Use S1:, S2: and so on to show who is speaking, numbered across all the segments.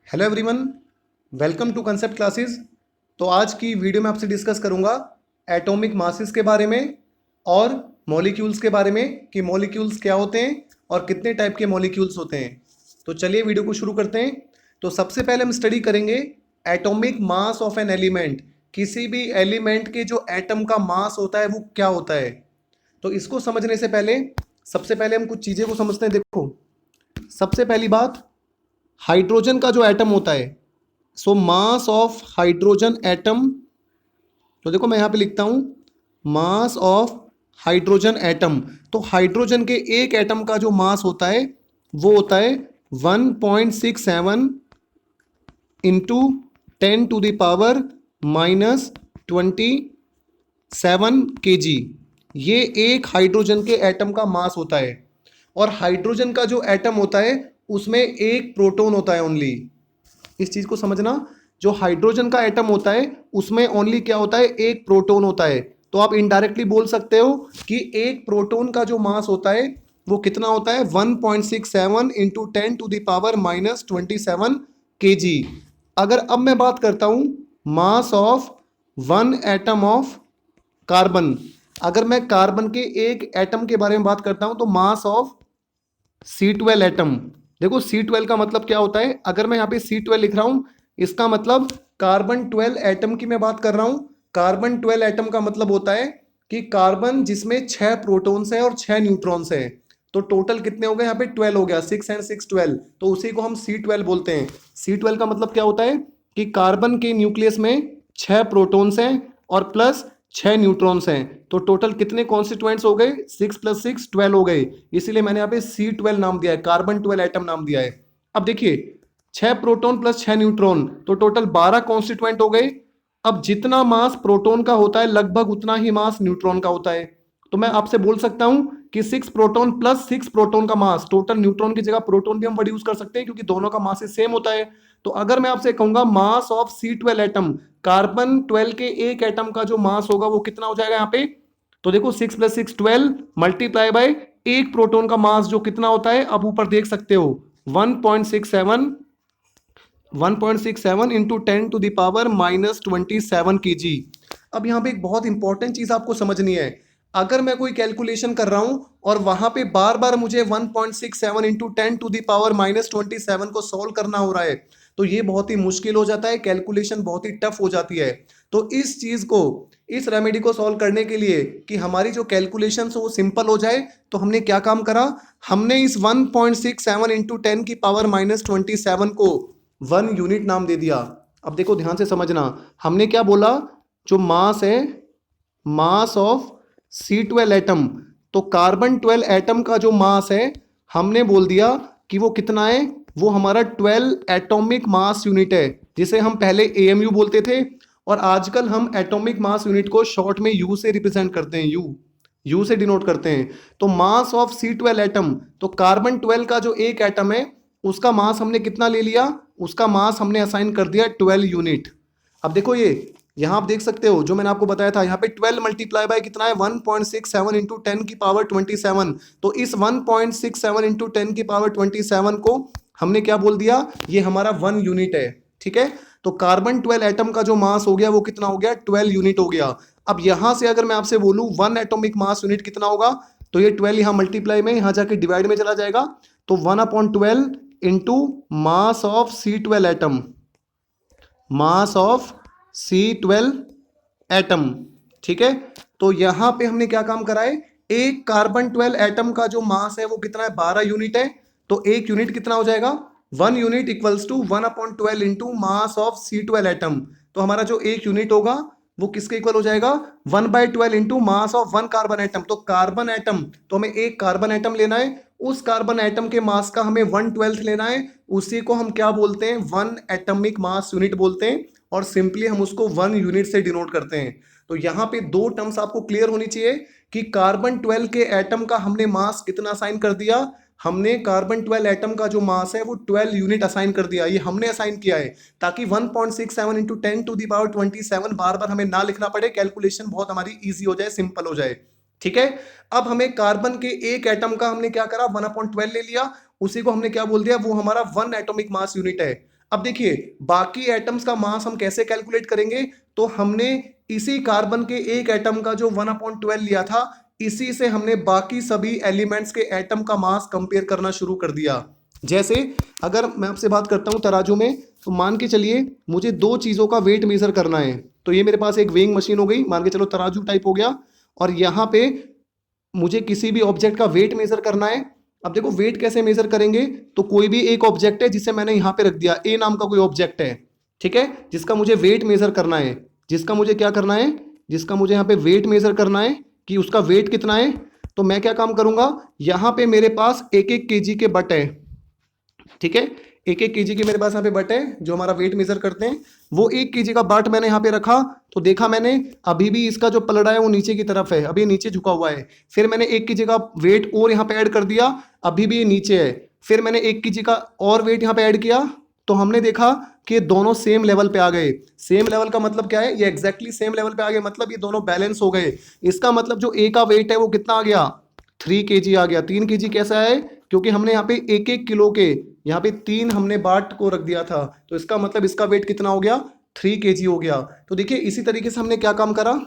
S1: Hello everyone, welcome to concept classes. तो आज की वीडियो में आपसे डिस्कस करूंगा एटॉमिक मासेस के बारे में और मॉलिक्यूल्स के बारे में कि मॉलिक्यूल्स क्या होते हैं और कितने टाइप के मॉलिक्यूल्स होते हैं। तो चलिए वीडियो को शुरू करते हैं। तो सबसे पहले हम स्टडी करेंगे atomic mass of an element. किसी भी एलिमेंट के जो एटम का मास होता है वो क्या होता है। तो इसको समझने से पहले सबसे पहले हम कुछ चीज़ें को समझते हैं। देखो, सबसे पहली बात, हाइड्रोजन का जो एटम होता है, सो मास ऑफ हाइड्रोजन एटम। तो देखो मैं यहां पे लिखता हूं मास ऑफ हाइड्रोजन एटम। तो हाइड्रोजन के एक एटम का जो मास होता है वो होता है 1.67 इंटू 10⁻⁻27 kg। ये एक हाइड्रोजन के एटम का मास होता है। और हाइड्रोजन का जो एटम होता है उसमें एक प्रोटॉन होता है ओनली। इस चीज को समझना, जो हाइड्रोजन का एटम होता है उसमें ओनली क्या होता है, एक प्रोटॉन होता है। तो आप इनडायरेक्टली बोल सकते हो कि एक प्रोटॉन का जो मास होता है वो कितना होता है 1.67 इंटू 10⁻⁻27 kg। अगर अब मैं बात करता हूं mass of one atom of carbon, अगर मैं कार्बन के एक एटम के बारे में बात करता हूं तो मास ऑफ C12 एटम। देखो C12 का मतलब क्या होता है, अगर मैं यहाँ पे C12 लिख रहा हूं इसका मतलब कार्बन 12 एटम की मैं बात कर रहा हूं। कार्बन 12 एटम का मतलब होता है कि कार्बन जिसमें 6 प्रोटॉन्स हैं और 6 न्यूट्रॉन्स हैं। तो टोटल कितने हो गए यहाँ पे 12 हो गया, 6 एंड 6 12। तो उसी को हम C12 बोलते हैं। C12 का मतलब क्या होता है कि कार्बन के न्यूक्लियस में 6 प्रोटॉन्स हैं और प्लस 6 न्यूट्रॉन्स हैं। तो टोटल कितने कॉन्स्टिट्यूएंट्स हो गए, 6 + 6 12 हो गए। इसीलिए मैंने यहाँ पे C12 नाम दिया है, कार्बन 12 एटम नाम दिया है। अब देखिए 6 प्रोटॉन प्लस 6 न्यूट्रॉन, तो टोटल 12 कॉन्स्टिट्यूएंट हो गए। अब जितना मास प्रोटॉन का होता है लगभग उतना ही मास न्यूट्रॉन का होता है। तो मैं आपसे बोल सकता हूं कि 6 प्रोटॉन प्लस 6 प्रोटॉन का मास, टोटल न्यूट्रॉन की जगह प्रोटॉन भी हम वर्ड यूज कर सकते हैं क्योंकि दोनों का मास सेम होता है। तो अगर मैं आपसे कहूंगा मास ऑफ C12 एटम, कार्बन 12 के एक एटम का जो मास होगा वो कितना हो जाएगा यहाँ पे। तो देखो 6 + 6 12 मल्टीप्लाई बाय एक प्रोटॉन का मास जो कितना होता है, अब ऊपर देख सकते हो 1.67 इंटू 10⁻⁻27 kg। अब यहाँ पे एक बहुत इंपॉर्टेंट चीज आपको समझनी है। अगर मैं कोई कैलकुलेशन कर रहा हूं और वहां पे बार बार मुझे 1.67 इंटू 10⁻⁻27 को सॉल्व करना हो रहा है तो ये बहुत ही मुश्किल हो जाता है, कैलकुलेशन बहुत ही टफ हो जाती है। तो इस चीज को, इस रेमेडी को सॉल्व करने के लिए कि हमारी जो कैलकुलेशन वो सिंपल हो जाए, तो हमने क्या काम करा, हमने इस 1.67 इंटू 10⁻⁻27 को 1 यूनिट नाम दे दिया। अब देखो ध्यान से समझना, हमने क्या बोला, जो मास है, मास ऑफ C12 एटम, तो कार्बन 12 एटम का जो मास है हमने बोल दिया कि वो कितना है, वो हमारा 12 एटॉमिक मास यूनिट है, जिसे हम पहले AMU बोलते थे और आजकल हम एटॉमिक मास यूनिट को शॉर्ट में U से रिप्रेजेंट करते हैं, यू से डिनोट करते हैं। तो मास ऑफ C12 एटम, तो कार्बन 12 का जो एक एटम है उसका मास हमने कितना ले लिया, उसका मास हमने असाइन कर दिया 12 यूनिट। अब देखो ये यहां आप देख सकते हो जो मैंने आपको बताया था, यहाँ पे 12 मल्टीप्लाई बाय कितना है 1.67 इंटू 10⁻27। तो इस 1.67 इंटू 10⁻27 को हमने क्या बोल दिया, ये हमारा 1 यूनिट है। ठीक है, तो कार्बन 12 एटम का जो मास हो गया वो कितना हो गया, 12 यूनिट हो गया। अब यहां से अगर मैं आपसे बोलूं 1 एटॉमिक मास यूनिट कितना होगा, तो ये 12 यहां मल्टीप्लाई में, यहां जाके डिवाइड में चला जाएगा। तो 1/12 into mass of C12 atom, mass of C12 atom. ठीक है, तो यहां पे हमने क्या काम करा है, एक कार्बन 12 एटम का जो मास है वो कितना है, 12 यूनिट है। तो एक यूनिट कितना हो जाएगा, 1 unit equals to 1/12 into mass of C12 atom. तो हमारा जो एक यूनिट होगा वो किसके इक्वल हो जाएगा, 1/12 into mass of 1 carbon atom. तो कार्बन एटम, तो हमें एक कार्बन एटम लेना है, उस कार्बन एटम के मास का हमें 1/12 लेना है, उसी को हम क्या बोलते हैं, 1 एटॉमिक मास यूनिट बोलते हैं। और सिंपली हम उसको 1 यूनिट से डिनोट करते हैं। तो यहां पे दो टर्म्स आपको क्लियर होनी चाहिए कि कार्बन 12 के एटम का हमने मास कितना असाइन कर दिया, हमने कार्बन 12 एटम का जो मास है वो 12 यूनिट असाइन कर दिया, ये हमने असाइन किया है ताकि 1.67 इंटू 10⁻27 बार बार हमें ना लिखना पड़े, कैलकुलेशन बहुत हमारी इजी हो जाए, सिंपल हो जाए। ठीक है, अब हमें कार्बन के एक एटम का हमने क्या करा, 1/12 ले लिया, उसी को हमने क्या बोल दिया, वो हमारा 1 एटॉमिक मास यूनिट है। अब देखिए बाकी एटम्स का मास हम कैसे कैलकुलेट करेंगे, तो हमने इसी कार्बन के एक एटम का जो 1/12 लिया था, इसी से हमने बाकी सभी एलिमेंट्स के एटम का मास कंपेयर करना शुरू कर दिया। जैसे अगर मैं आपसे बात करता हूं तराजू में, तो मान के चलिए मुझे दो चीजों का वेट मेजर करना है। तो ये मेरे पास एक वेइंग मशीन हो गई, मान के चलो तराजू टाइप हो गया, और यहाँ पे मुझे किसी भी ऑब्जेक्ट का वेट मेजर करना है। अब देखो वेट कैसे मेजर करेंगे, तो कोई भी एक ऑब्जेक्ट है जिसे मैंने यहाँ पे रख दिया, ए नाम का कोई ऑब्जेक्ट है, ठीक है, जिसका मुझे वेट मेजर करना है, जिसका मुझे क्या करना है, जिसका मुझे यहाँ पे वेट मेजर करना है कि उसका वेट कितना है। तो मैं क्या काम करूंगा, यहाँ पे मेरे पास 1-1 केजी के बट है, ठीक है, 1-1 केजी के मेरे पास यहाँ पे बट है जो हमारा वेट मेजर करते हैं। वो 1 केजी का बाट मैंने यहाँ पे रखा, तो देखा मैंने अभी भी इसका जो पलड़ा है वो नीचे की तरफ है, अभी नीचे झुका हुआ है। फिर मैंने 1 केजी का वेट और यहाँ पे ऐड कर दिया, अभी भी ये नीचे है। फिर मैंने 1 केजी का और वेट यहाँ पे ऐड किया, तो हमने देखा कि ये दोनों सेम लेवल पे आ गए। सेम लेवल का मतलब क्या है, ये एग्जैक्टली सेम लेवल पे आ गए, मतलब ये दोनों बैलेंस हो गए। इसका मतलब जो ए का वेट है वो कितना आ गया, 3 केजी आ गया। 3 केजी कैसा है, क्योंकि हमने यहाँ पे 1-1 किलो के यहाँ पे 3 हमने बाट को रख दिया था, तो इसका मतलब इसका वेट कितना हो गया, 3 केजी हो गया। तो देखिए इसी तरीके से हमने क्या काम करा,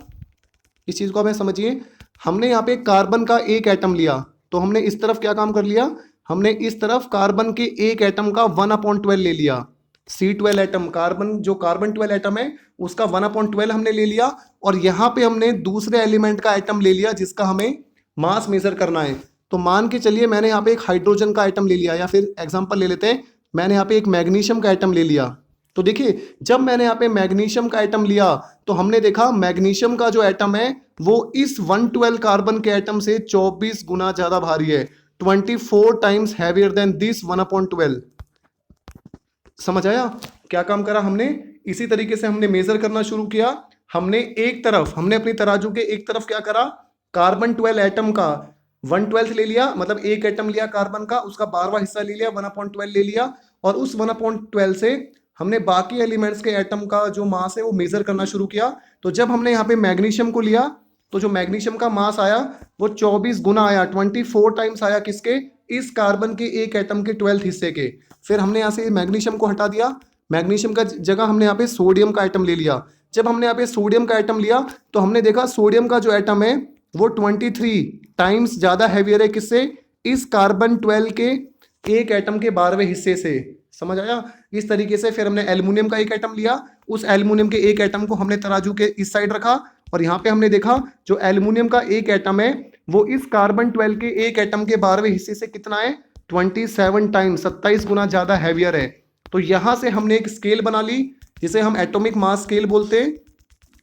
S1: इस चीज को हमें समझिए। हमने यहाँ पे कार्बन का एक एटम लिया, तो हमने इस तरफ क्या काम कर लिया, हमने इस तरफ कार्बन के एक एटम का 1/12 ले लिया। C12 एटम, कार्बन जो कार्बन 12 एटम है उसका 1/12 हमने ले लिया, और यहाँ पे हमने दूसरे एलिमेंट का एटम ले लिया जिसका हमें मास मेजर करना है। तो मान के चलिए मैंने यहाँ पे एक हाइड्रोजन का एटम ले लिया, या फिर एग्जांपल ले लेते हैं, मैंने यहाँ पे एक मैग्नीशियम का एटम ले लिया। तो देखिए जब मैंने यहाँ पे मैग्नीशियम का एटम लिया, तो हमने देखा मैग्नीशियम का जो एटम है वो इस 112 कार्बन के एटम से 24 गुना ज्यादा भारी है, 24 टाइम्स हैवियर देन दिस 1/12। समझ आया क्या काम करा हमने, इसी तरीके से हमने मेजर करना शुरू किया। हमने एक तरफ, हमने अपनी तराजू के एक तरफ क्या करा, कार्बन 12 एटम का 1/12 ले लिया, मतलब एक एटम लिया कार्बन का, उसका 12वां हिस्सा ले लिया, 1/12 ले लिया, और उस 1/12 से हमने बाकी एलिमेंट्स के एटम का जो मास है वो मेजर करना शुरू किया। तो जब हमने यहाँ पे मैग्नीशियम को लिया, तो जो मैग्नीशियम का मास आया वो 24 गुना आया, 24 टाइम्स आया, किसके, इस कार्बन के एक एटम के 12th हिस्से के। फिर हमने यहाँ से मैग्नीशियम को हटा दिया, मैग्नीशियम का जगह हमने यहाँ पे सोडियम का एटम ले लिया। जब हमने यहाँ पे सोडियम का एटम लिया, तो हमने देखा सोडियम का जो एटम है वो 23 टाइम्स ज्यादा हैवियर है, किससे, इस कार्बन 12 के एक एटम के 12वें हिस्से से। समझ आया। इस तरीके से फिर हमने एल्युमिनियम का एक एटम लिया, उस एल्युमिनियम के एक एटम को हमने तराजू के इस साइड रखा, और यहाँ पे हमने देखा जो एल्युमिनियम का एक एटम है वो इस कार्बन 12 के एक एटम के 12वें हिस्से से कितना है, 27 टाइम्स, 27 गुना ज्यादा हैवियर है। तो यहां से हमने एक स्केल बना ली जिसे हम एटॉमिक मास स्केल बोलते हैं,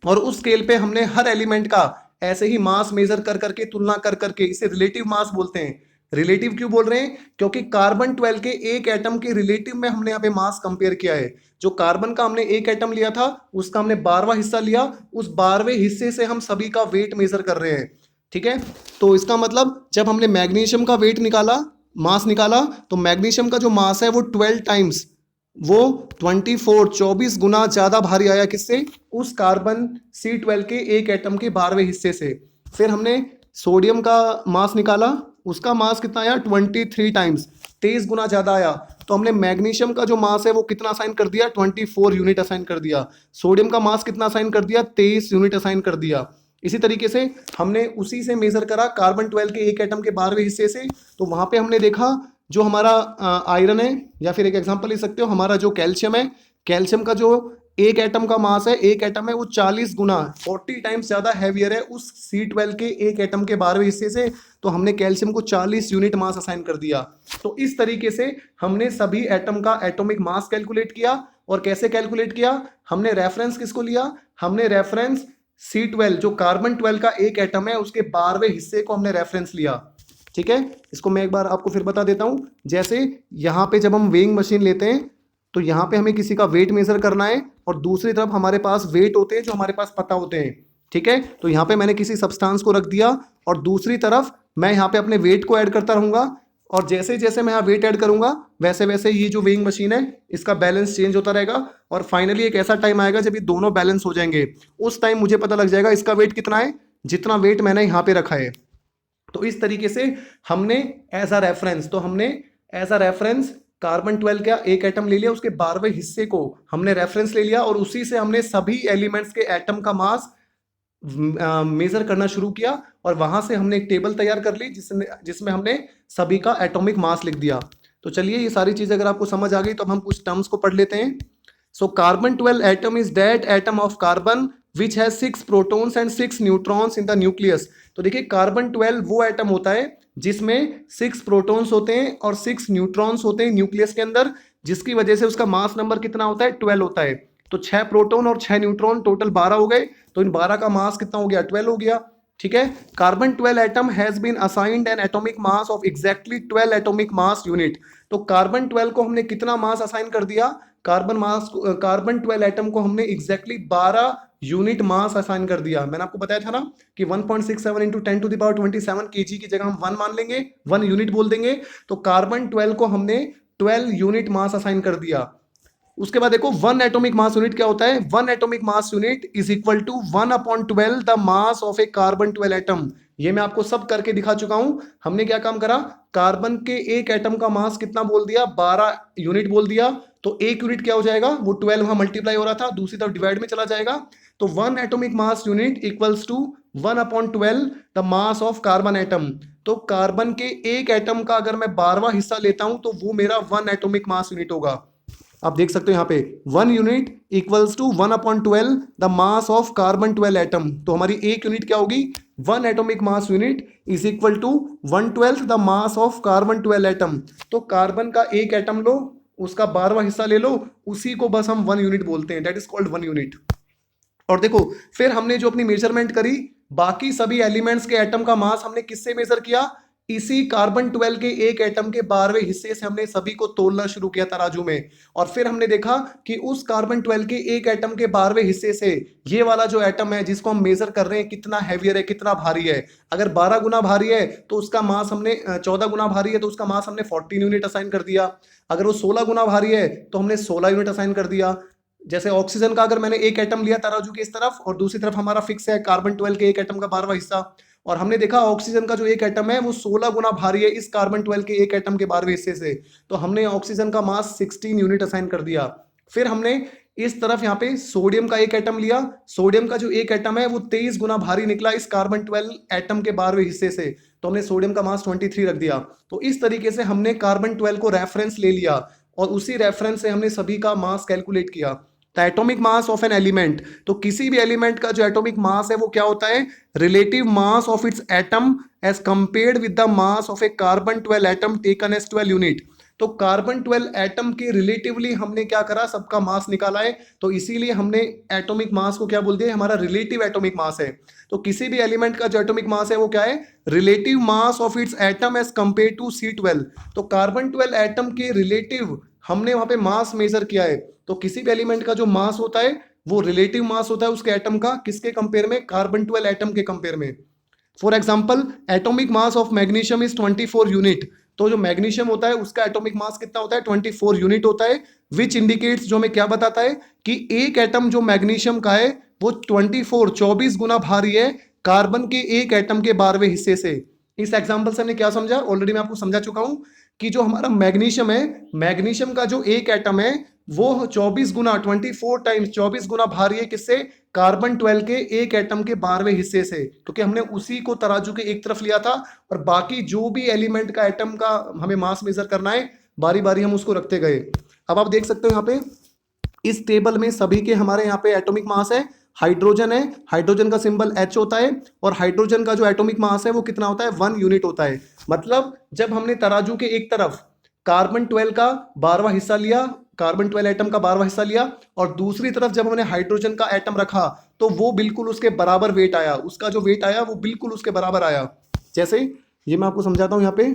S1: और उस स्केल पे हमने हर एलिमेंट का ऐसे ही मास मेजर कर करके, तुलना कर करके, इसे रिलेटिव मास बोलते हैं। रिलेटिव क्यों बोल रहे हैं, क्योंकि कार्बन 12 के एक एटम के रिलेटिव में हमने यहाँ पे मास कंपेयर किया है। जो कार्बन का हमने एक एटम लिया था उसका हमने 12वां हिस्सा लिया, उस 12वें हिस्से से हम सभी का वेट मेजर कर रहे हैं, ठीक है। तो इसका मतलब जब हमने मैग्नीशियम का वेट निकाला, मास निकाला, तो मैग्नीशियम का जो मास है वो 12 टाइम्स, वो 24 गुना ज्यादा भारी आया, किससे, उस कार्बन C12 के एक एटम के 12वें हिस्से से। फिर हमने सोडियम का मास निकाला, उसका मास कितना आया, 23 टाइम्स, 23 गुना ज्यादा आया। तो हमने मैग्नीशियम का जो मास है वो कितना असाइन कर दिया, 24 यूनिट असाइन कर दिया। सोडियम का मास कितना असाइन कर दिया, 23 यूनिट असाइन कर दिया। इसी तरीके से हमने उसी से मेजर करा कार्बन 12 के एक एटम के 12वें हिस्से से। तो वहां पे हमने देखा जो हमारा आयरन है, या फिर एक एग्जांपल ले सकते हो, हमारा जो कैल्शियम है, कैल्शियम का जो एक एटम का मास है, एक एटम है वो 40 गुना, 40 टाइम्स ज्यादा हैवियर है उस C12 के एक एटम के 12वें हिस्से से। तो हमने कैल्शियम को 40 यूनिट मास असाइन कर दिया। तो इस तरीके से हमने सभी एटम का एटॉमिक मास कैलकुलेट किया। और कैसे कैलकुलेट किया, हमने रेफरेंस किसको लिया, हमने रेफरेंस C12 जो कार्बन 12 का एक एटम है उसके 12वें हिस्से को हमने रेफरेंस लिया, ठीक है। इसको मैं एक बार आपको फिर बता देता हूं। जैसे यहाँ पे जब हम वेइंग मशीन लेते हैं, तो यहाँ पे हमें किसी का वेट मेजर करना है, और दूसरी तरफ हमारे पास वेट होते हैं जो हमारे पास पता होते हैं, ठीक है। तो यहाँ पे मैंने किसी सब्सटेंस को रख दिया, और दूसरी तरफ मैं यहाँ पे अपने वेट को ऐड करता रहूंगा, और जैसे जैसे मैं यहाँ वेट ऐड करूंगा वैसे वैसे ये जो वेइंग मशीन है इसका बैलेंस चेंज होता रहेगा। और फाइनली एक ऐसा टाइम आएगा जब ये दोनों बैलेंस हो जाएंगे, उस टाइम मुझे पता लग जाएगा इसका वेट कितना है, जितना वेट मैंने यहाँ पे रखा है। तो इस तरीके से हमने एज अ रेफरेंस कार्बन 12 क्या, एक एटम ले लिया, उसके 12वें हिस्से को हमने रेफरेंस ले लिया और उसी से हमने सभी एलिमेंट्स के एटम का मास मेजर करना शुरू किया और वहां से हमने एक टेबल तैयार कर ली जिसमें हमने सभी का एटॉमिक मास लिख दिया। तो चलिए ये सारी चीजें अगर आपको समझ आ गई तो अब हम कुछ टर्म्स को पढ़ लेते हैं। So carbon 12 atom is that atom of carbon which has 6 protons and 6 neutrons in the nucleus. तो देखिए कार्बन 12 वो एटम होता है जिसमें 6 प्रोटॉन्स होते हैं और 6 न्यूट्रॉन्स होते हैं न्यूक्लियस के अंदर, जिसकी वजह से उसका मास नंबर कितना होता है, 12 होता है। तो 6 प्रोटॉन और 6 न्यूट्रॉन टोटल 12 हो गए, तो इन 12 का मास कितना हो गया, 12 हो गया। ठीक है, carbon 12 atom has been assigned an atomic mass of exactly 12 atomic mass unit. तो कार्बन 12 को हमने कितना मास असाइन कर दिया, कार्बन 12 एटम को हमने एग्जैक्टली 12 यूनिट मास असाइन कर दिया। मैंने आपको बताया था ना कि 1.67 इंटू 10⁻27 kg की जगह हम 1 मान लेंगे, 1 यूनिट बोल देंगे। तो कार्बन 12 को हमने 12 यूनिट मास असाइन कर दिया। उसके बाद देखो 1 एटॉमिक मास यूनिट क्या होता है, 1 atomic mass unit is equal to 1/12 the mass of a carbon 12 atom. ये मैं आपको सब करके दिखा चुका हूं। हमने क्या काम करा, कार्बन के एक एटम का मास कितना बोल दिया, 12 यूनिट बोल दिया। तो एक यूनिट क्या हो जाएगा, वो 12 वहां मल्टीप्लाई हो रहा था, दूसरी तरफ डिवाइड में चला जाएगा। तो 1 atomic mass unit equals to 1/12 the mass of carbon atom. तो कार्बन के एक एटम का अगर मैं 12वां हिस्सा लेता हूं तो वो मेरा 1 एटॉमिक मास यूनिट होगा। आप देख सकते हो यहाँ पे 1 unit equals to 1/12 the mass of carbon 12 atom. तो हमारी एक यूनिट क्या होगी, 1 atomic mass unit is equal to 1/12 the mass of carbon 12 atom. तो कार्बन का एक एटम लो, उसका 12वां हिस्सा ले लो, उसी को बस हम 1 यूनिट बोलते हैं, दैट इज कॉल्ड 1 यूनिट। और देखो फिर हमने जो अपनी मेजरमेंट करी, बाकी सभी एलिमेंट्स के एटम का मास हमने किससे मेजर किया, इसी कार्बन 12 के एक एटम के 12वें हिस्से से हमने सभी को तोलना शुरू किया तराजू में। और फिर हमने देखा कि उस कार्बन 12 के एक एटम के 12वें हिस्से से ये वाला जो एटम है जिसको हम मेजर कर रहे हैं कितना हैवियर है, कितना भारी है। अगर 12 गुना भारी है तो उसका मास हमने 14 गुना भारी है तो उसका मास हमने 14 यूनिट असाइन कर दिया। अगर वो 16 गुना भारी है तो हमने 16 यूनिट असाइन कर दिया। जैसे ऑक्सीजन का अगर मैंने एक एटम लिया तराजू के इस तरफ और दूसरी तरफ हमारा फिक्स है कार्बन 12 के एक एटम का 12वां हिस्सा, और हमने देखा ऑक्सीजन का जो एक एटम है वो 16 गुना भारी है इस कार्बन 12 के एक एटम के 12वें हिस्से से, तो हमने ऑक्सीजन का मास 16 यूनिट असाइन कर दिया। फिर हमने इस तरफ यहाँ पे सोडियम का एक एटम लिया, सोडियम का जो एक एटम है वो 23 गुना भारी निकला इस कार्बन 12 एटम के 12वें हिस्से से, तो हमने सोडियम का मास 23 रख दिया। तो इस तरीके से हमने कार्बन 12 को रेफरेंस ले लिया और उसी रेफरेंस से हमने सभी का मास कैलकुलेट किया। Atomic mass of an element, तो किसी भी एलिमेंट का जो एटॉमिक मास है वो क्या होता है, relative mass of its atom as compared with the mass of a carbon 12 atom taken as 12 unit. तो कार्बन 12 एटम के रिलेटिवली हमने क्या करा, सबका मास निकाला है, तो इसीलिए हमने एटॉमिक मास को क्या बोल दिया, हमारा रिलेटिव एटॉमिक मास है। तो किसी भी एलिमेंट का जो एटॉमिक मास है वो क्या है, relative mass of its atom as compared to C12। तो कार्बन 12 एटम के रिलेटिव हमने वहां पे मास मेजर किया है। तो किसी भी एलिमेंट का जो मास होता है वो रिलेटिव मास होता है उसके एटम का, किसके कंपेयर में, कार्बन 12 एटम के कंपेयर में। For example atomic mass of magnesium is 24 unit. तो जो मैग्नीशियम होता है उसका एटॉमिक मास कितना होता है, 24 यूनिट होता है, विच इंडिकेट्स, जो हमें क्या बताता है कि एक एटम जो मैग्नीशियम का है वो 24 गुना भारी है कार्बन के एक एटम के 12वें हिस्से से। इस एग्जाम्पल से हमने क्या समझा, ऑलरेडी मैं आपको समझा चुका हूं कि जो हमारा मैग्नीशियम है, मैग्नीशियम का जो एक एटम है वो 24 गुना 24 टाइम्स 24 गुना भारी है किससे, कार्बन 12 के एक एटम के 12वें हिस्से से, क्योंकि हमने उसी को तराजू के एक तरफ लिया था और बाकी जो भी एलिमेंट का एटम का हमें मास मेजर करना है बारी बारी हम उसको रखते गए। अब आप देख सकते हो यहाँ पे इस टेबल में सभी के हमारे यहाँ पे एटॉमिक मास है। हाइड्रोजन है, हाइड्रोजन का सिंबल H होता है और हाइड्रोजन का जो एटॉमिक मास है वो कितना होता है, 1 यूनिट होता है। मतलब जब हमने तराजू के एक तरफ कार्बन 12 का 12वां हिस्सा लिया, कार्बन 12 एटम का 12वां हिस्सा लिया, और दूसरी तरफ जब हमने हाइड्रोजन का एटम रखा तो वो बिल्कुल उसके बराबर वेट आया, उसका जो वेट आया वो बिल्कुल उसके बराबर आया। जैसे ये मैं आपको समझाता हूं यहाँ पे।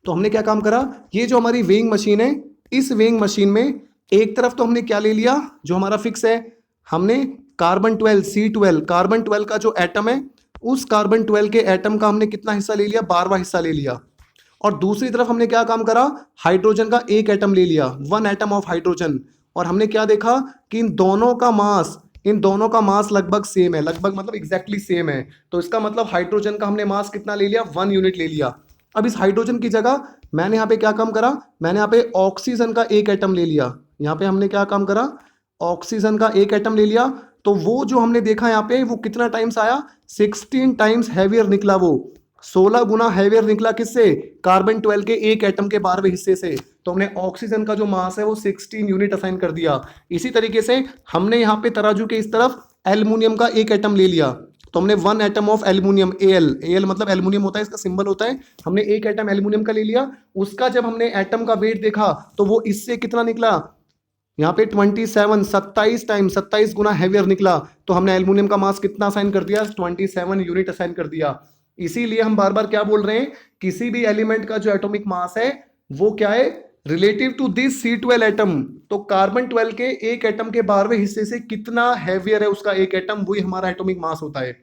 S1: तो हमने क्या काम करा, ये जो हमारी वेइंग मशीन है, इस वेइंग मशीन में एक तरफ तो हमने क्या ले लिया, जो हमारा फिक्स है, हमने कार्बन 12 C12 कार्बन 12 का जो एटम है उस कार्बन 12 के एटम का हमने कितना हिस्सा ले लिया, 12वां हिस्सा ले लिया। और दूसरी तरफ हमने क्या काम करा, हाइड्रोजन का एक एटम ले लिया, 1 एटम ऑफ हाइड्रोजन, और हमने क्या देखा कि इन दोनों का मास लगभग सेम है, लगभग मतलब एग्जैक्टली सेम है। तो इसका मतलब हाइड्रोजन का हमने मास कितना ले लिया, 1 यूनिट ले लिया। अब इस हाइड्रोजन की जगह मैंने यहाँ पे क्या काम करा, मैंने यहाँ पे ऑक्सीजन का एक एटम ले लिया। यहाँ पे हमने क्या काम करा, ऑक्सीजन का एक एटम ले लिया। तो वो जो हमने देखा यहाँ पे वो कितना टाइम्स आया, 16 टाइम्स हैवियर निकला। वो 16 गुना हैवियर निकला किससे, कार्बन 12 के एक एटम के 12वें हिस्से से। तो हमने ऑक्सीजन का जो मास है वो 16 यूनिट असाइन कर दिया। इसी तरीके से हमने यहाँ पे तराजू के इस तरफ एल्युमिनियम का एक एटम ले लिया। तो हमने 1 एटम ऑफ एल्युमिनियम, एल मतलब एल्युमिनियम होता है, इसका सिंबल होता है। हमने एक एटम एल्युमिनियम का ले लिया। उसका जब हमने एटम का वेट देखा तो वो इससे कितना निकला, यहाँ पे 27 टाइम 27 गुना हैवियर निकला। तो हमने एल्युमिनियम का मास कितना असाइन कर दिया, 27 यूनिट असाइन कर दिया। इसीलिए हम बार बार क्या बोल रहे हैं, किसी भी एलिमेंट का जो एटॉमिक मास है वो क्या है, relative to this C12 atom. तो कार्बन 12 के एक एटम के 12वें हिस्से से कितना हैवियर है उसका एक एटम, वही हमारा एटॉमिक मास होता है।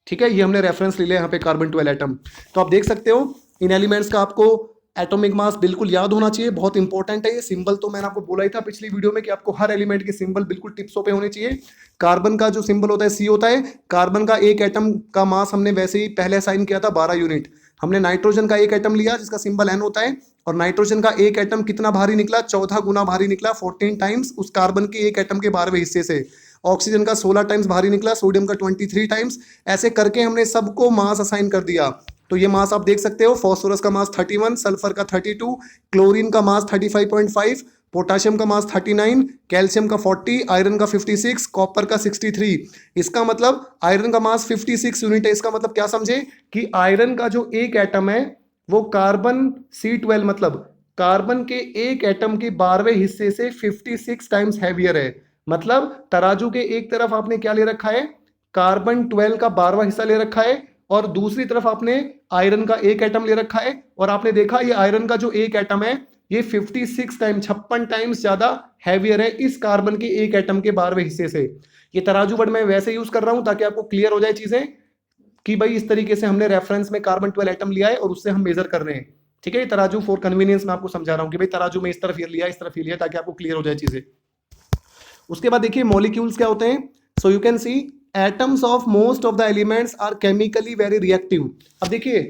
S1: ठीक है, ये हमने रेफरेंस ले लिया यहाँ पे कार्बन 12 एटम। तो आप देख सकते हो इन एलिमेंट्स का आपको एटॉमिक मास बिल्कुल याद होना चाहिए, बहुत इंपॉर्टेंट है ये सिंबल। तो मैंने आपको बोला ही था पिछली वीडियो में कि आपको हर एलिमेंट के सिंबल बिल्कुल टिप्सों पे होने चाहिए। कार्बन का जो सिंबल होता है C होता है। कार्बन का एक एटम का मास हमने वैसे ही पहले असाइन किया था 12 यूनिट। हमने नाइट्रोजन का एक एटम लिया जिसका सिंबल N होता है, और नाइट्रोजन का एक एटम कितना भारी निकला, 14 गुना भारी निकला, 14 टाइम्स उस कार्बन के एक एटम के 12वें हिस्से से। ऑक्सीजन का 16 टाइम्स भारी निकला, सोडियम का 23 टाइम्स। ऐसे करके हमने सबको मास असाइन कर दिया। तो ये मास आप देख सकते हो, फास्फोरस का मास 31, सल्फर का 32, क्लोरीन का मास 35.5, पोटाशियम का मास 39, कैल्शियम का 40, आयरन का 56, कॉपर का 63। इसका मतलब आयरन का मास 56 यूनिट है। इसका मतलब क्या समझे कि आयरन का जो एक एटम है वो कार्बन C12 मतलब कार्बन के एक एटम के 12वें हिस्से से 56 टाइम्स हैवियर है। मतलब तराजू के एक तरफ आपने क्या ले रखा है, कार्बन 12 का 12वां हिस्सा ले रखा है, और दूसरी तरफ आपने आयरन का एक एटम ले रखा है। और आपने देखा ये आयरन का जो एक एटम है ये 56 टाइम 56 टाइम्स ज्यादा हैवियर है इस कार्बन के एक एटम के 12वें हिस्से से। ये तराजू वर्ड मैं वैसे यूज कर रहा हूं ताकि आपको क्लियर हो जाए चीजें कि भाई इस तरीके से हमने रेफरेंस में कार्बन 12 एटम लिया है और उससे हम मेजर कर रहे हैं। ठीक है, ये तराजू फॉर कन्वीनियंस में आपको समझा रहा हूं कि भाई तराजू में इस तरफ ये लिया, इस तरफ ये लिया, ताकि आपको क्लियर हो जाए चीजें। उसके बाद देखिए मॉलिक्यूल्स क्या होते हैं। So you can see atoms of most of the elements are chemically very reactive. अब देखिए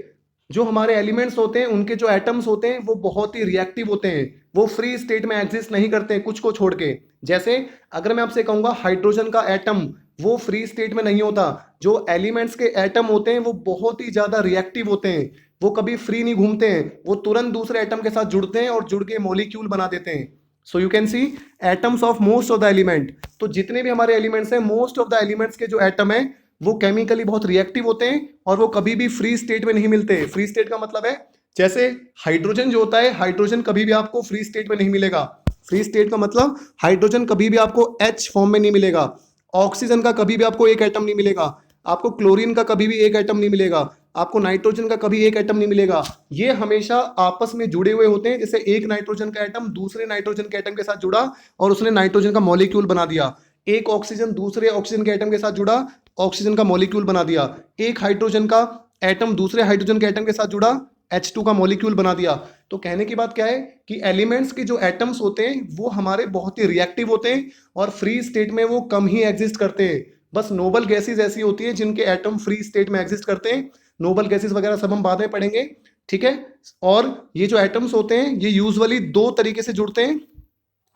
S1: जो हमारे एलिमेंट्स होते हैं उनके जो एटम्स होते हैं वो बहुत ही रिएक्टिव होते हैं, वो फ्री स्टेट में एग्जिस्ट नहीं करते हैं कुछ को छोड़ के। जैसे अगर मैं आपसे कहूंगा हाइड्रोजन का एटम वो फ्री स्टेट में नहीं होता। जो एलिमेंट्स के एटम होते हैं वो बहुत ही ज्यादा रिएक्टिव होते हैं, वो कभी फ्री नहीं घूमते हैं, वो तुरंत दूसरे एटम के साथ जुड़ते हैं और जुड़ के मॉलिक्यूल बना देते हैं। So you can see atoms of most of the element. तो जितने भी हमारे एलिमेंट्स हैं, मोस्ट ऑफ द एलिमेंट्स के जो एटम है वो केमिकली बहुत रिएक्टिव होते हैं और वो कभी भी फ्री स्टेट में नहीं मिलते। फ्री स्टेट का मतलब है जैसे हाइड्रोजन जो होता है, हाइड्रोजन कभी भी आपको फ्री स्टेट में नहीं मिलेगा। फ्री स्टेट का मतलब हाइड्रोजन कभी भी आपको H फॉर्म में नहीं मिलेगा। ऑक्सीजन का कभी भी आपको एक एटम नहीं मिलेगा। आपको क्लोरीन का कभी भी एक एटम नहीं मिलेगा। आपको नाइट्रोजन का कभी एक एटम नहीं मिलेगा। ये हमेशा आपस में जुड़े हुए होते हैं। जैसे एक नाइट्रोजन का एटम दूसरे नाइट्रोजन के एटम के साथ जुड़ा और उसने नाइट्रोजन का मॉलिक्यूल बना दिया। एक ऑक्सीजन दूसरे ऑक्सीजन के एटम के साथ जुड़ा, ऑक्सीजन का मॉलिक्यूल बना दिया। एक हाइड्रोजन का एटम दूसरे हाइड्रोजन के एटम के साथ जुड़ा, H2 का मॉलिक्यूल बना दिया। तो कहने की बात क्या है कि एलिमेंट्स के जो एटम्स होते हैं वो हमारे बहुत ही रिएक्टिव होते हैं और फ्री स्टेट में वो कम ही एग्जिस्ट करते हैं। बस नोबल गैसेस ऐसी होती है जिनके एटम फ्री स्टेट में एग्जिस्ट करते हैं। नोबल गैसेस वगैरह सब हम बाद में पढ़ेंगे। ठीक है, और ये जो एटम्स होते हैं ये यूजुअली दो तरीके से जुड़ते हैं,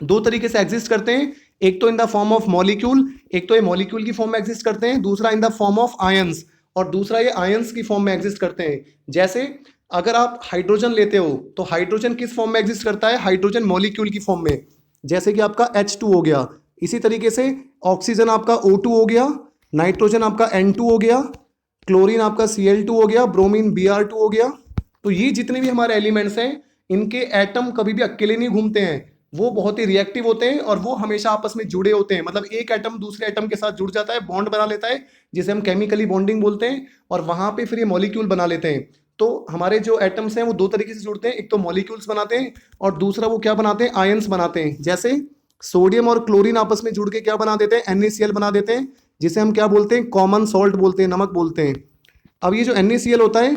S1: दो तरीके से एग्जिस्ट करते हैं। एक तो in the form of molecule, एक तो ये मॉलिक्यूल की फॉर्म में एग्जिस्ट करते हैं, दूसरा in the form of ions, और दूसरा ये आयंस की फॉर्म में एग्जिस्ट करते हैं। जैसे अगर आप हाइड्रोजन लेते हो तो हाइड्रोजन किस फॉर्म में एग्जिस्ट करता है, हाइड्रोजन मॉलिक्यूल की फॉर्म में, जैसे कि आपका H2 हो गया। इसी तरीके से ऑक्सीजन आपका O2 हो गया, नाइट्रोजन आपका N2 हो गया, क्लोरीन आपका Cl2 हो गया, ब्रोमीन Br2 हो गया। तो ये जितने भी हमारे एलिमेंट्स हैं इनके एटम कभी भी अकेले नहीं घूमते हैं, वो बहुत ही रिएक्टिव होते हैं और वो हमेशा आपस में जुड़े होते हैं। मतलब एक एटम दूसरे एटम के साथ जुड़ जाता है, बॉन्ड बना लेता है, जिसे हम केमिकली बॉन्डिंग बोलते हैं, और वहां पे फिर ये मॉलिक्यूल बना लेते हैं। तो हमारे जो एटम्स हैं वो दो तरीके से जुड़ते हैं, एक तो मॉलिक्यूल्स बनाते हैं और दूसरा वो क्या बनाते हैं, आयंस बनाते हैं। जैसे सोडियम और क्लोरीन आपस में जुड़ के क्या बना देते हैं, NaCl बना देते हैं, जिसे हम क्या बोलते हैं, कॉमन सॉल्ट बोलते हैं, नमक बोलते हैं। अब ये जो NaCl होता है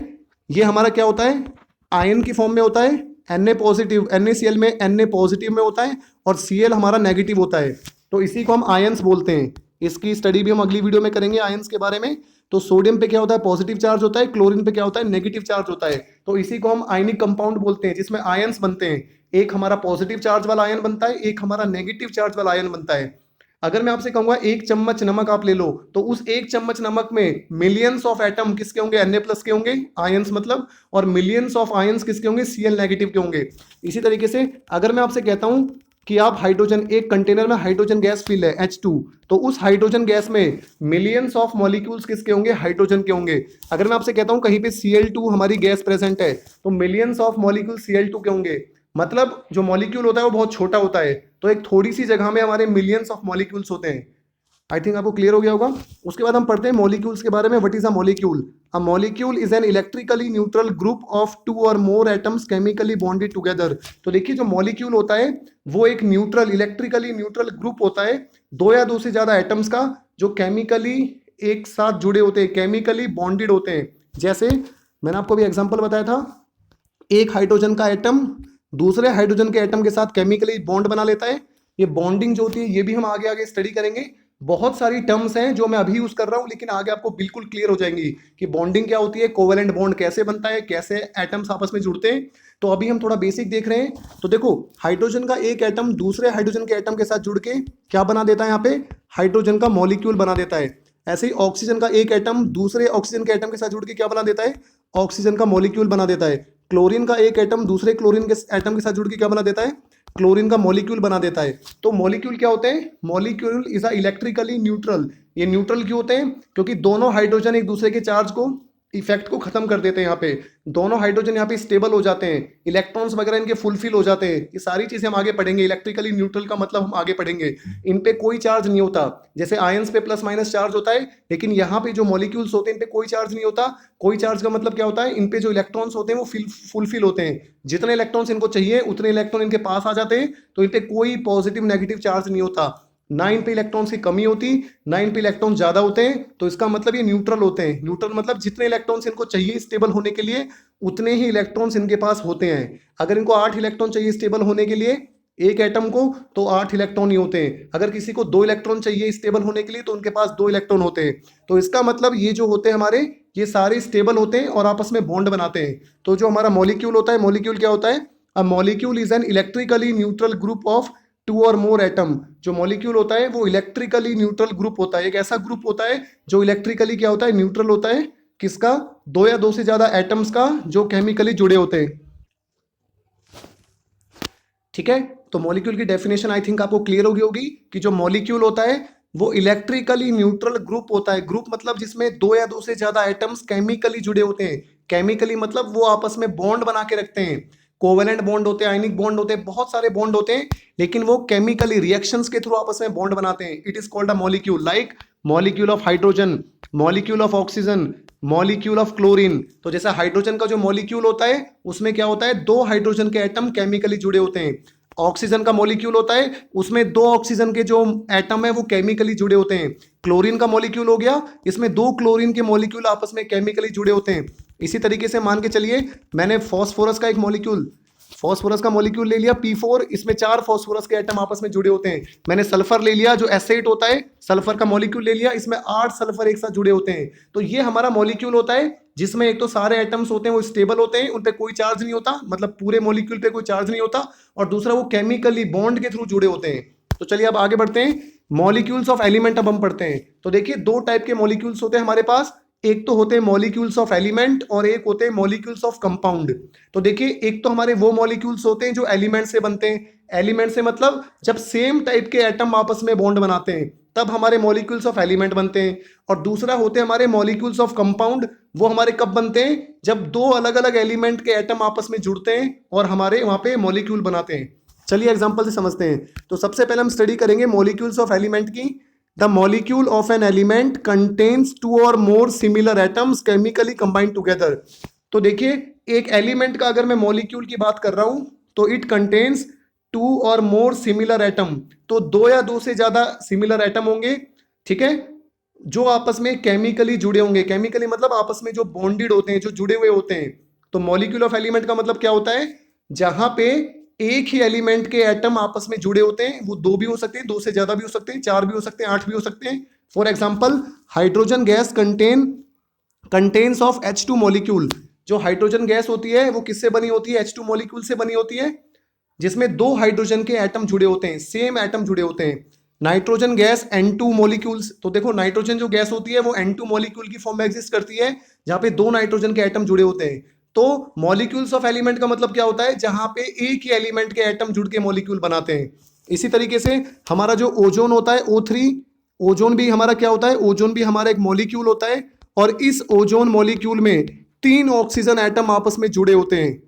S1: ये हमारा क्या होता है, आयन की फॉर्म में होता है, Na पॉजिटिव, NaCl में Na पॉजिटिव में होता है और Cl हमारा नेगेटिव होता है। तो इसी को हम आयंस बोलते हैं। इसकी स्टडी भी हम अगली वीडियो में करेंगे आयंस के बारे में। तो सोडियम पे क्या होता है, पॉजिटिव चार्ज होता है, क्लोरीन पे क्या होता है, नेगेटिव चार्ज होता है। तो इसी को हम आयनिक कंपाउंड बोलते हैं, जिसमें आयंस बनते हैं। एक हमारा पॉजिटिव चार्ज वाला आयन बनता है, एक हमारा नेगेटिव चार्ज वाला आयन बनता है। अगर मैं आपसे कहूंगा 1 चम्मच नमक आप ले लो, तो उस 1 चम्मच नमक में मिलियंस ऑफ एटम किसके होंगे, Na+ के होंगे, आयंस मतलब, और मिलियंस ऑफ आयंस किसके होंगे, Cl नेगेटिव के होंगे। इसी तरीके से अगर मैं आपसे कहता हूं कि आप हाइड्रोजन, एक कंटेनर में हाइड्रोजन गैस फिल है H2, तो उस हाइड्रोजन गैस में मिलियंस ऑफ मॉलिक्यूल्स किसके होंगे, हाइड्रोजन के होंगे। अगर मैं आपसे कहता हूं कहीं पे Cl2 हमारी गैस प्रेजेंट है, तो मिलियंस ऑफ मॉलिक्यूल Cl2 के होंगे। मतलब जो मॉलिक्यूल होता है वो बहुत छोटा होता है, तो एक थोड़ी सी जगह में हमारे मिलियंस ऑफ मॉलिक्यूल्स होते हैं। आई थिंक आपको क्लियर हो गया होगा। उसके बाद हम पढ़ते हैं मॉलिक्यूल्स के बारे में। What is a molecule? A molecule is an electrically neutral group of 2 और मोर एटम्स केमिकली बॉन्डेड टुगेदर। तो देखिए जो मॉलिक्यूल होता है वो एक न्यूट्रल, इलेक्ट्रिकली न्यूट्रल ग्रुप होता है, 2 या 2 से ज्यादा एटम्स का, जो केमिकली एक साथ जुड़े होते हैं, केमिकली बॉन्डेड होते हैं। जैसे मैंने आपको भी एग्जाम्पल बताया था, एक हाइड्रोजन का एटम दूसरे हाइड्रोजन के एटम के साथ केमिकली बॉन्ड बना लेता है। ये बॉन्डिंग जो होती है ये भी हम आगे आगे स्टडी करेंगे। बहुत सारी टर्म्स हैं जो मैं अभी यूज कर रहा हूं, लेकिन आगे आपको बिल्कुल क्लियर हो जाएंगी कि बॉन्डिंग क्या होती है, कोवेलेंट बॉन्ड कैसे बनता है, कैसे एटम्स आपस में जुड़ते हैं। तो अभी हम थोड़ा बेसिक देख रहे हैं। तो देखो हाइड्रोजन का एक एटम दूसरे हाइड्रोजन के एटम के साथ जुड़ के क्या बना देता है, यहाँ पे हाइड्रोजन का मॉलिक्यूल बना देता है। ऐसे ही ऑक्सीजन का एक एटम दूसरे ऑक्सीजन के एटम के साथ जुड़ के क्या बना देता है, ऑक्सीजन का मॉलिक्यूल बना देता है। क्लोरीन का एक एटम दूसरे क्लोरीन के एटम के साथ जुड़ के क्या बना देता है, क्लोरीन का मॉलिक्यूल बना देता है। तो मॉलिक्यूल क्या होते हैं, molecule is a electrically neutral. ये न्यूट्रल क्यों होते हैं, क्योंकि दोनों हाइड्रोजन एक दूसरे के चार्ज को, इफेक्ट को खत्म कर देते हैं। यहाँ पे दोनों हाइड्रोजन यहाँ पे स्टेबल हो जाते हैं, इलेक्ट्रॉन्स वगैरह इनके फुलफिल हो जाते हैं। ये सारी चीजें हम आगे पढ़ेंगे। इलेक्ट्रिकली न्यूट्रल का मतलब हम आगे पढ़ेंगे। इन पे कोई चार्ज नहीं होता, जैसे आयंस पे प्लस माइनस चार्ज होता है, लेकिन यहाँ पे जो मॉलिक्यूल्स होते हैं इन पे कोई चार्ज नहीं होता। कोई चार्ज का मतलब क्या होता है, इन पे जो इलेक्ट्रॉन्स होते हैं वो फुलफिल होते हैं। जितने इलेक्ट्रॉन्स इनको चाहिए उतने इलेक्ट्रॉन इनके पास आ जाते हैं, तो इन पे कोई पॉजिटिव नेगेटिव चार्ज नहीं होता। ना इन पे इलेक्ट्रॉन्स की कमी होती, ना इन पे इलेक्ट्रॉन ज्यादा होते हैं। तो इसका मतलब ये न्यूट्रल होते हैं। न्यूट्रल मतलब जितने इलेक्ट्रॉन्स इनको चाहिए स्टेबल होने के लिए उतने ही इलेक्ट्रॉन्स इनके पास होते हैं। अगर इनको 8 इलेक्ट्रॉन चाहिए स्टेबल होने के लिए एक एटम को, तो 8 इलेक्ट्रॉन ही होते हैं। अगर किसी को 2 इलेक्ट्रॉन चाहिए स्टेबल होने के लिए, तो उनके पास 2 इलेक्ट्रॉन होते हैं। तो इसका मतलब ये जो होते हैं हमारे, ये सारे स्टेबल होते हैं और आपस में बॉन्ड बनाते हैं। तो जो हमारा मॉलिक्यूल होता है, मॉलिक्यूल क्या होता है, a molecule is an electrically neutral group of 2 और मोर एटम। जो मॉलिक्यूल होता है वो इलेक्ट्रिकली न्यूट्रल ग्रुप होता है, एक ऐसा ग्रुप होता है जो इलेक्ट्रिकली क्या होता है, न्यूट्रल होता है। किसका, 2 या 2 से ज्यादा एटम्स का, जो केमिकली जुड़े होते हैं। ठीक है, तो मॉलिक्यूल की डेफिनेशन आई थिंक आपको क्लियर होगी कि जो मॉलिक्यूल होता है वो इलेक्ट्रिकली न्यूट्रल ग्रुप होता है। ग्रुप मतलब जिसमें 2 या 2 से ज्यादा एटम्स केमिकली जुड़े होते हैं। केमिकली मतलब वो आपस में बॉन्ड बना के रखते हैं। कोवेलेंट बॉन्ड होते हैं, आयनिक बॉन्ड होते हैं, बहुत सारे बॉन्ड होते हैं, लेकिन वो केमिकली रिएक्शंस के थ्रू आपस में बॉन्ड बनाते हैं। It is called a molecule, like molecule of hydrogen, molecule of oxygen, molecule of chlorine. तो जैसा हाइड्रोजन का जो मॉलिक्यूल होता है उसमें क्या होता है, 2 हाइड्रोजन के एटम केमिकली जुड़े होते हैं। ऑक्सीजन का मॉलिक्यूल होता है उसमें 2 ऑक्सीजन के जो एटम है वो केमिकली जुड़े होते हैं। क्लोरीन का मॉलिक्यूल हो गया, इसमें 2 क्लोरीन के मॉलिक्यूल आपस में केमिकली जुड़े होते हैं। इसी तरीके से मान के चलिए मैंने फास्फोरस का एक मॉलिक्यूल, फास्फोरस का मॉलिक्यूल ले लिया P4, इसमें 4 फास्फोरस के एटम आपस में जुड़े होते हैं। मैंने सल्फर ले लिया, जो एसिड होता है, सल्फर का मॉलिक्यूल ले लिया, इसमें 8 सल्फर एक साथ जुड़े होते हैं। तो ये हमारा मॉलिक्यूल होता है जिसमें एक तो सारे एटम्स होते हैं वो स्टेबल होते हैं, उन पे कोई चार्ज नहीं होता, मतलब पूरे मॉलिक्यूल पे कोई चार्ज नहीं होता, और दूसरा वो केमिकली बॉन्ड के थ्रू जुड़े होते हैं। तो चलिए अब आगे बढ़ते हैं। मॉलिक्यूल्स ऑफ एलिमेंट अब हम पढ़ते हैं। तो देखिए 2 टाइप के मॉलिक्यूल्स होते हैं हमारे पास, एक तो होते हैं मॉलिक्यूल्स ऑफ एलिमेंट और एक होते हैं मॉलिक्यूल्स ऑफ कंपाउंड। तो देखिए एक तो हमारे वो मॉलिक्यूल्स होते हैं जो एलिमेंट से बनते हैं। एलिमेंट से मतलब जब सेम टाइप के एटम आपस में बॉन्ड बनाते हैं तब हमारे मॉलिक्यूल्स ऑफ एलिमेंट बनते हैं। और दूसरा होते हैं हमारे मॉलिक्यूल्स ऑफ कंपाउंड। वो हमारे कब बनते हैं, जब 2 अलग अलग एलिमेंट के एटम आपस में जुड़ते हैं और हमारे वहां पे मॉलिक्यूल बनाते हैं। चलिए एग्जांपल से समझते हैं। तो सबसे पहले हम स्टडी करेंगे मॉलिक्यूल्स ऑफ एलिमेंट की। The molecule of an element contains 2 or more similar atoms chemically combined together। तो देखिए एक एलिमेंट का अगर मैं मॉलिक्यूल की बात कर रहा हूं तो इट कंटेन्स 2 और मोर सिमिलर एटम। तो 2 या 2 से ज्यादा सिमिलर एटम होंगे, ठीक है, जो आपस में केमिकली जुड़े होंगे। केमिकली मतलब आपस में जो बॉन्डेड होते हैं, जो जुड़े हुए होते हैं। तो मॉलिक्यूल ऑफ एलिमेंट का मतलब क्या होता है, जहां पे एक ही एलिमेंट के एटम आपस में जुड़े होते हैं। वो 2 भी हो सकते हैं, 2 से ज्यादा भी हो सकते हैं, 4 भी हो सकते हैं, 8 भी हो सकते हैं। For example hydrogen gas contain contains of H2 molecule. जो हाइड्रोजन गैस होती है वो किससे बनी होती है? H2 मॉलिक्यूल से बनी होती है, जिसमें दो हाइड्रोजन के एटम जुड़े होते हैं, सेम एटम जुड़े होते हैं। नाइट्रोजन गैस N2 मॉलिक्यूल्स, तो देखो नाइट्रोजन जो गैस होती है वो N2 मॉलिक्यूल की फॉर्म में एग्जिस्ट करती है, जहां पे दो नाइट्रोजन के एटम जुड़े होते हैं। तो मॉलिक्यूल्स ऑफ एलिमेंट का मतलब क्या होता है? जहां पे एक ही एलिमेंट के एटम जुड़ के मॉलिक्यूल बनाते हैं। इसी तरीके से हमारा जो ओजोन होता है O3, ओजोन भी हमारा क्या होता है? ओजोन भी हमारा एक मॉलिक्यूल होता है, और इस ओजोन मॉलिक्यूल में तीन ऑक्सीजन एटम आपस में जुड़े होते हैं।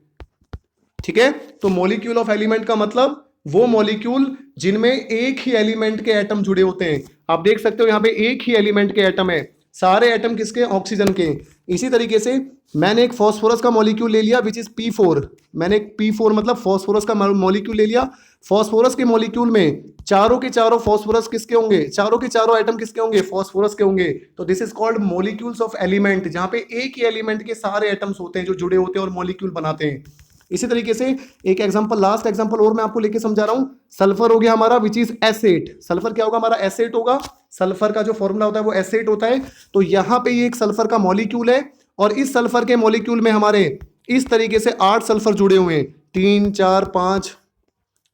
S1: ठीक है, तो मॉलिक्यूल ऑफ एलिमेंट का मतलब वो मॉलिक्यूल जिनमें एक ही एलिमेंट के एटम जुड़े होते हैं। आप देख सकते हो यहां पे एक ही एलिमेंट के एटम है, सारे एटम किसके? ऑक्सीजन के। इसी तरीके से मैंने एक फास्फोरस का मॉलिक्यूल ले लिया विच इज P4। मैंने एक P4 मतलब फास्फोरस का मॉलिक्यूल ले लिया। फास्फोरस के मॉलिक्यूल में चारों के चारों फास्फोरस किसके होंगे? चारों के चारों एटम किसके होंगे? फास्फोरस के होंगे। तो this is called molecules of element, जहां पे एक ही एलिमेंट के सारे एटम्स होते हैं जो जुड़े होते हैं और मॉलिक्यूल बनाते हैं। इसी तरीके से एक एग्जांपल, लास्ट एग्जांपल और मैं आपको लेके समझा रहा हूं। सल्फर हो गया हमारा विच इज एसेट। सल्फर क्या होगा हमारा? एसेट होगा। सल्फर का जो फॉर्मूला होता है वो एसेट होता है। तो यहां पे ये एक सल्फर का मॉलिक्यूल है, और इस सल्फर के मॉलिक्यूल में हमारे इस तरीके से 8 सल्फर जुड़े हुए हैं, 3 4 5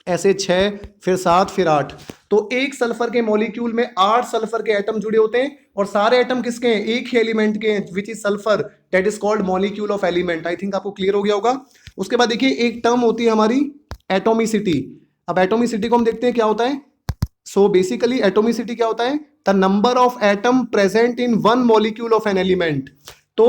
S1: ऐसे 6 फिर 7 फिर 8। तो एक सल्फर के मॉलिक्यूल में 8 सल्फर के एटम जुड़े होते हैं, और सारे एटम किसके हैं? एक ही एलिमेंट के हैं which is sulphur. That is called molecule of element. I think आपको क्लियर हो गया होगा। उसके बाद देखिए एक टर्म होती है हमारी एटोमिसिटी। अब एटोमिसिटी को हम देखते हैं क्या होता है। सो बेसिकली एटोमिसिटी क्या होता है? The number of atom present in one molecule of an element. तो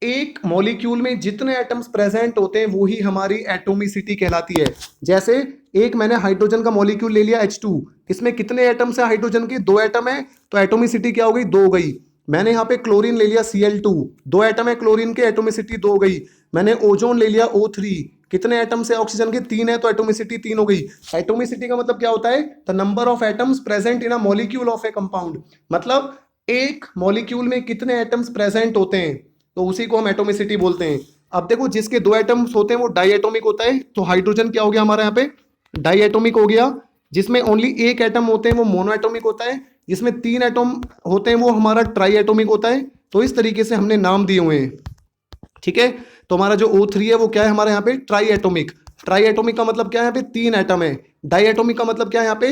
S1: एक मॉलिक्यूल में जितने एटम्स प्रेजेंट होते हैं वो ही हमारी एटोमिसिटी कहलाती है। जैसे एक मैंने हाइड्रोजन का मॉलिक्यूल ले लिया H2, इसमें कितने एटम्स है हाइड्रोजन के? 2 एटम है, तो एटोमिसिटी क्या हो गई? 2 हो गई। मैंने यहाँ पे क्लोरीन ले लिया Cl2, 2 एटम है क्लोरीन के, एटोमिसिटी 2 हो गई। मैंने ओजोन ले लिया O3, कितने एटम्स है ऑक्सीजन के? 3 है, तो एटोमिसिटी 3 हो गई। एटोमिसिटी का मतलब क्या होता है? The number of atoms present in a molecule of a compound. मतलब एक मॉलिक्यूल में कितने एटम्स प्रेजेंट होते हैं, तो उसी को हम एटोमिसिटी बोलते हैं। अब देखो जिसके 2 एटम्स होते हैं वो डाई एटोमिक होता है। तो हाइड्रोजन क्या हो गया हमारे यहाँ पे? डाई एटोमिक हो गया। जिसमें ओनली एक एटम होते हैं वो मोनो एटोमिक होता है। जिसमें 3 एटम होते हैं वो हमारा ट्राई एटोमिक होता है। तो इस तरीके से हमने नाम दिए हुए हैं। ठीक है, तो हमारा जो O3 है वो क्या है हमारे यहाँ पे? Try atomic. ट्राई एटोमिक का मतलब क्या है? यहाँ पे 3 एटम है। डाई एटोमिक का मतलब क्या है? यहाँ पे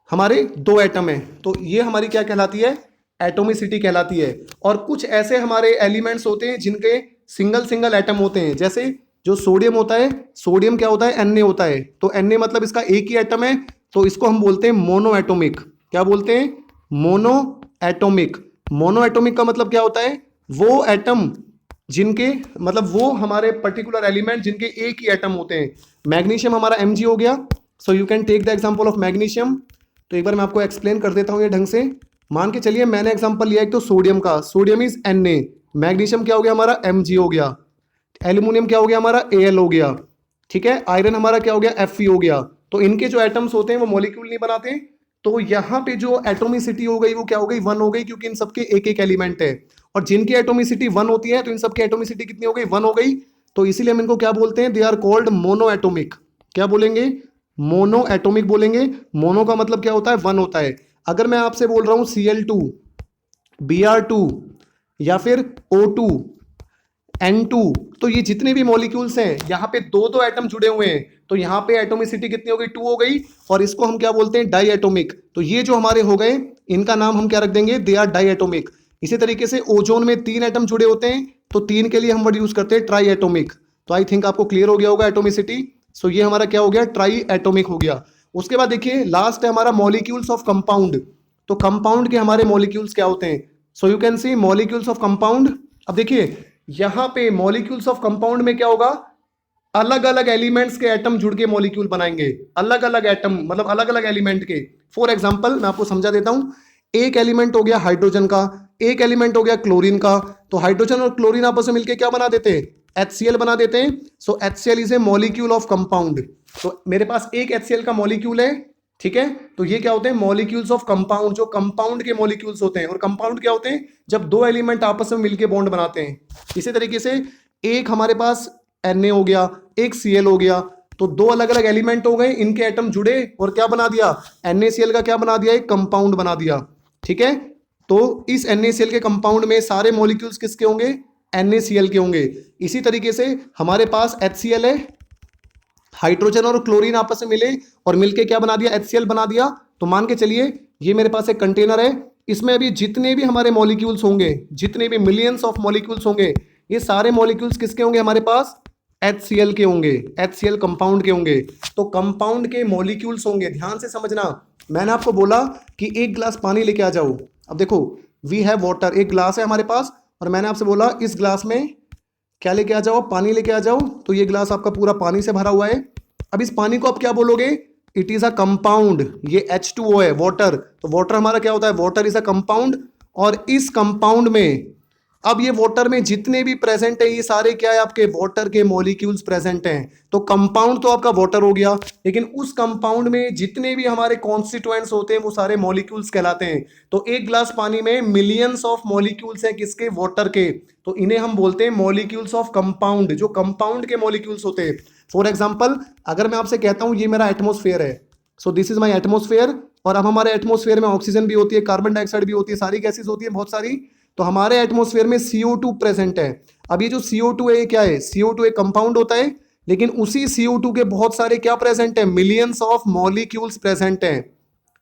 S1: हमारे 2 एटम है। तो ये हमारी क्या कहलाती है? एटोमिसिटी कहलाती है। और कुछ ऐसे हमारे एलिमेंट्स होते हैं जिनके सिंगल सिंगल एटम होते हैं। जैसे जो सोडियम होता है, सोडियम क्या होता है? Na होता है। तो Na मतलब इसका एक ही एटम है, तो इसको हम बोलते हैं मोनो एटोमिक। क्या बोलते हैं? Mono atomic. मोनो एटोमिक का मतलब क्या होता है? वो एटम जिनके मतलब वो हमारे पर्टिकुलर एलिमेंट जिनके एक ही एटम होते हैं। मैग्नीशियम हमारा Mg हो गया। So you can take the example of magnesium. तो एक बार मैं आपको एक्सप्लेन कर देता हूँ ये ढंग से। मान के चलिए मैंने एग्जांपल लिया एक तो सोडियम का, सोडियम इज Na। मैग्नीशियम क्या हो गया हमारा? Mg हो गया। एल्यूमिनियम क्या हो गया हमारा? Al हो गया। ठीक है, आयरन हमारा क्या हो गया? Fe हो गया। तो इनके जो एटम्स होते हैं वो मॉलिक्यूल नहीं बनाते। तो यहाँ पे जो एटोमिसिटी हो गई वो क्या हो गई? 1 हो गई, क्योंकि इन सबके एक एक एलिमेंट है। और जिनकी एटोमिसिटी 1 होती है तो इन सबकी एटोमिसिटी कितनी हो गई? 1 हो गई। तो इसीलिए हम इनको क्या बोलते हैं? They are called monoatomic. क्या बोलेंगे? मोनो एटोमिक बोलेंगे। मोनो का मतलब क्या होता है? 1 होता है। अगर मैं आपसे बोल रहा हूं Cl2, Br2 या फिर O2, N2, तो ये जितने भी मॉलिक्यूल्स हैं यहाँ पे 2 एटम जुड़े हुए हैं। तो यहाँ पे एटोमिसिटी कितनी हो गई? 2 हो गई। और इसको हम क्या बोलते हैं? Di atomic. तो ये जो हमारे हो गए इनका नाम हम क्या रख देंगे? They are diatomic. इसी तरीके से ओजोन में 3 एटम जुड़े होते हैं, तो 3 के लिए हम वर्ड यूज करते हैं ट्राई एटोमिक। तो आई थिंक आपको क्लियर हो गया होगा एटोमिसिटी। सो ये हमारा क्या हो गया? ट्राई एटोमिक हो गया। उसके बाद देखिए लास्ट है हमारा मॉलिक्यूल्स ऑफ कंपाउंड। तो कंपाउंड के हमारे मॉलिक्यूल्स क्या होते हैं? So you can C molecules of compound. अब देखिए यहां पे मॉलिक्यूल्स ऑफ कंपाउंड में क्या होगा? अलग अलग एलिमेंट्स के एटम जुड़ के मॉलिक्यूल बनाएंगे। अलग अलग एटम मतलब अलग अलग एलिमेंट के। फॉर एग्जांपल मैं आपको समझा देता हूं। एक एलिमेंट हो गया हाइड्रोजन का, एक एलिमेंट हो गया क्लोरीन का। तो हाइड्रोजन और क्लोरीन आपस में मिलकर क्या बना देते हैं? HCl बना देते हैं। सो HCl is a molecule of compound. तो मेरे पास एक HCl का मॉलिक्यूल है। ठीक है, तो ये क्या होते हैं? मॉलिक्यूल्स ऑफ कंपाउंड, जो कंपाउंड के मॉलिक्यूल्स होते हैं। और कंपाउंड क्या होते हैं? जब 2 एलिमेंट आपस में मिलकर बॉन्ड बनाते हैं। इसी तरीके से एक हमारे पास Na हो गया, एक Cl हो गया। तो 2 अलग अलग एलिमेंट हो गए, इनके एटम जुड़े और क्या बना दिया? NaCl का क्या बना दिया? एक कंपाउंड बना दिया। ठीक है, तो इस NaCl के कंपाउंड में सारे मॉलिक्यूल्स किसके होंगे? NaCl के होंगे। इसी तरीके से हमारे पास HCl है, हाइड्रोजन और क्लोरीन आपस में मिले और मिलके क्या बना दिया? HCl बना दिया। तो मान के चलिए ये मेरे पास एक कंटेनर है, इसमें अभी जितने भी हमारे मॉलिक्यूल्स होंगे, जितने भी मिलियंस ऑफ मॉलिक्यूल्स होंगे, ये सारे मॉलिक्यूल्स किसके होंगे हमारे पास? HCl के होंगे, HCl कंपाउंड के होंगे। तो कंपाउंड के मॉलिक्यूल्स होंगे, ध्यान से समझना। मैंने आपको बोला कि एक गिलास पानी लेके आ जाओ। अब देखो, वी हैव वाटर, एक गिलास है हमारे पास और मैंने आपसे बोला इस गिलास में क्या लेके आ जाओ? पानी लेके आ जाओ। तो ये गिलास आपका पूरा पानी से भरा हुआ है। अब इस पानी को आप क्या बोलोगे? It is a compound. ये H2O है, वाटर। तो वाटर हमारा क्या होता है? Water is a compound. और इस कंपाउंड में अब ये वाटर में जितने भी प्रेजेंट है, ये सारे क्या है? आपके वाटर के मॉलिक्यूल्स प्रेजेंट हैं। तो कंपाउंड तो आपका वाटर हो गया, लेकिन उस कंपाउंड में जितने भी हमारे कॉन्स्टिट्यूएंट्स होते हैं वो सारे मॉलिक्यूल्स कहलाते हैं। तो एक गिलास पानी में मिलियंस ऑफ मॉलिक्यूल्स हैं, किसके? वाटर के। तो इन्हें हम बोलते हैं मॉलिक्यूल्स ऑफ कंपाउंड, जो कंपाउंड के मॉलिक्यूल्स होते हैं। फॉर एग्जाम्पल, अगर मैं आपसे कहता हूं ये मेरा एटमोस्फेयर है, so this is my atmosphere, और अब हमारे एटमोस्फेयर में ऑक्सीजन भी होती है, कार्बन डाइऑक्साइड भी होती है, सारी गैसेज होती है बहुत सारी। तो हमारे एटमोस्फेयर में CO2 प्रेजेंट है। अब ये जो CO2 है, ये क्या है? CO2 एक कंपाउंड होता है, लेकिन उसी CO2 के बहुत सारे क्या प्रेजेंट है? मिलियंस ऑफ मॉलिक्यूल्स प्रेजेंट हैं,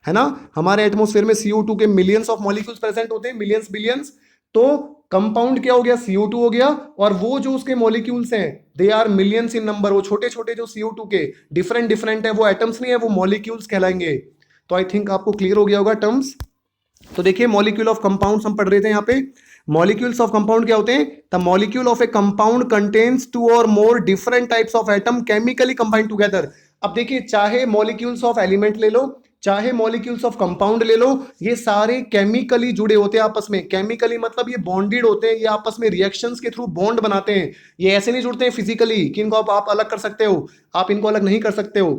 S1: है ना। हमारे एटमोस्फेयर में CO2 के मिलियंस ऑफ मॉलिक्यूल्स प्रेजेंट होते हैं, मिलियंस बिलियंस। तो कंपाउंड क्या हो गया? CO2 हो गया। और वो जो उसके मॉलिक्यूल्स हैं, they are millions in number. वो छोटे छोटे जो CO2 के डिफरेंट डिफरेंट है, वो एटम्स नहीं है, वो मॉलिक्यूल्स कहलाएंगे। तो आई थिंक आपको क्लियर हो गया होगा टर्म्स। तो देखिए, मॉलिक्यूल ऑफ कंपाउंड्स हम पढ़ रहे थे यहाँ पे। मॉलिक्यूल्स ऑफ कंपाउंड क्या होते हैं? The molecule of a compound contains two और more different types of atom chemically combined together. अब देखिए, चाहे मॉलिक्यूल्स ऑफ एलिमेंट ले लो, चाहे मॉलिक्यूल्स ऑफ कंपाउंड ले लो, ये सारे केमिकली जुड़े होते हैं आपस में। केमिकली मतलब ये बॉन्डेड होते हैं, ये आपस में रिएक्शंस के थ्रू बॉन्ड बनाते हैं। ये ऐसे नहीं जुड़ते हैं फिजिकली कि इनको आप अलग कर सकते हो, आप इनको अलग नहीं कर सकते हो।